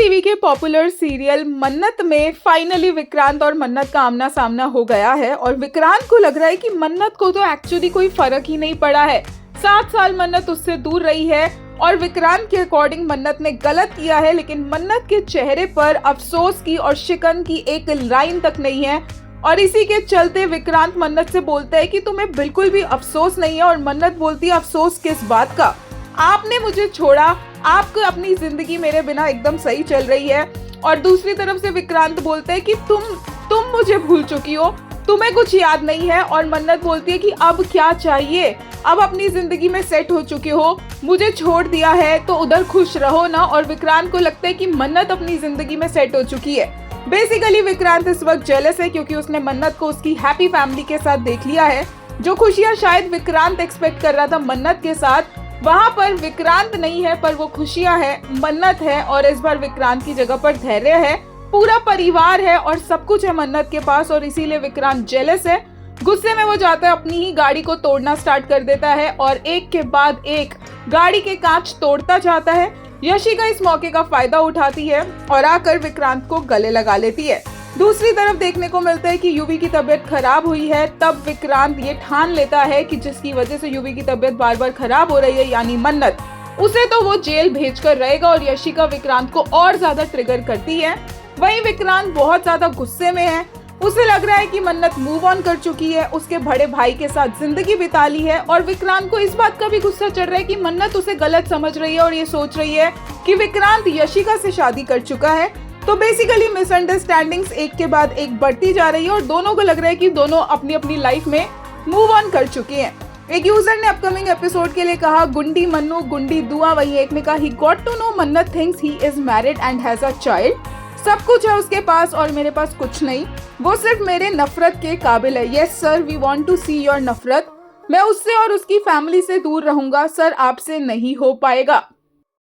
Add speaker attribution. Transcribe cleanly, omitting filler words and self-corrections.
Speaker 1: TV के popular serial मन्नत में फाइनली विक्रांत और मन्नत का आमना सामना हो गया है और विक्रांत को लग रहा है कि मन्नत को तो एक्चुअली कोई फर्क ही नहीं पड़ा है। 7 साल मन्नत उससे दूर रही है और विक्रांत के अकॉर्डिंग मन्नत ने गलत किया है, लेकिन मन्नत के चेहरे पर अफसोस की और शिकन की एक लाइन तक नहीं है। और इसी के चलते विक्रांत मन्नत से बोलता है कि तुम्हें बिल्कुल भी अफसोस नहीं है, और मन्नत बोलती है अफसोस किस बात का, आपने मुझे छोड़ा, आपको अपनी जिंदगी मेरे बिना एकदम सही चल रही है। और दूसरी तरफ से विक्रांत बोलता है कि तुम मुझे भूल चुकी हो, तुम्हें कुछ याद नहीं है। और मन्नत बोलती है कि अब क्या चाहिए, अब अपनी जिंदगी में सेट हो चुके हो, मुझे छोड़ दिया है तो उधर खुश रहो ना। और विक्रांत को लगता है कि मन्नत अपनी जिंदगी में सेट हो चुकी है। बेसिकली विक्रांत इस वक्त जेलस है क्योंकि उसने मन्नत को उसकी हैप्पी फैमिली के साथ देख लिया है। जो खुशियां शायद विक्रांत एक्सपेक्ट कर रहा था मन्नत के साथ, वहां पर विक्रांत नहीं है, पर वो खुशियां है, मन्नत है। और इस बार विक्रांत की जगह पर धैर्य है, पूरा परिवार है और सब कुछ है मन्नत के पास, और इसीलिए विक्रांत जेलस है। गुस्से में वो जाता है, अपनी ही गाड़ी को तोड़ना स्टार्ट कर देता है और एक के बाद एक गाड़ी के कांच तोड़ता जाता है। यशिका इस मौके का फायदा उठाती है और आकर विक्रांत को गले लगा लेती है। दूसरी तरफ देखने को मिलता है कि युवी की तबीयत खराब हुई है। तब विक्रांत ये ठान लेता है कि जिसकी वजह से युवी की तबीयत बार बार खराब हो रही है, यानी मन्नत, उसे तो वो जेल भेजकर रहेगा। और यशिका विक्रांत को और ज्यादा ट्रिगर करती है। वहीं विक्रांत बहुत ज्यादा गुस्से में है, उसे लग रहा है कि मन्नत मूव ऑन कर चुकी है, उसके बड़े भाई के साथ जिंदगी बिता ली है। और विक्रांत को इस बात का भी गुस्सा चढ़ रहा है कि मन्नत उसे गलत समझ रही है और ये सोच रही है कि विक्रांत यशिका से शादी कर चुका है। तो बेसिकली मिसअंडरस्टैंडिंग्स एक के बाद एक बढ़ती जा रही है और दोनों को लग रहा है कि दोनों अपनी अपनी लाइफ में मूव ऑन कर चुके हैं। एक यूजर ने अपकमिंग एपिसोड के लिए कहा, गुंडी मन्नू गुंडी दुआ। वही एक ने कहा, ही गॉट टू नो मन्नत thinks he is married and has a child. सब कुछ है उसके पास और मेरे पास कुछ नहीं, वो सिर्फ मेरे नफरत के काबिल है। Yes sir, we want to see your नफरत। मैं उससे और उसकी फैमिली से दूर रहूंगा सर, आपसे नहीं हो पाएगा।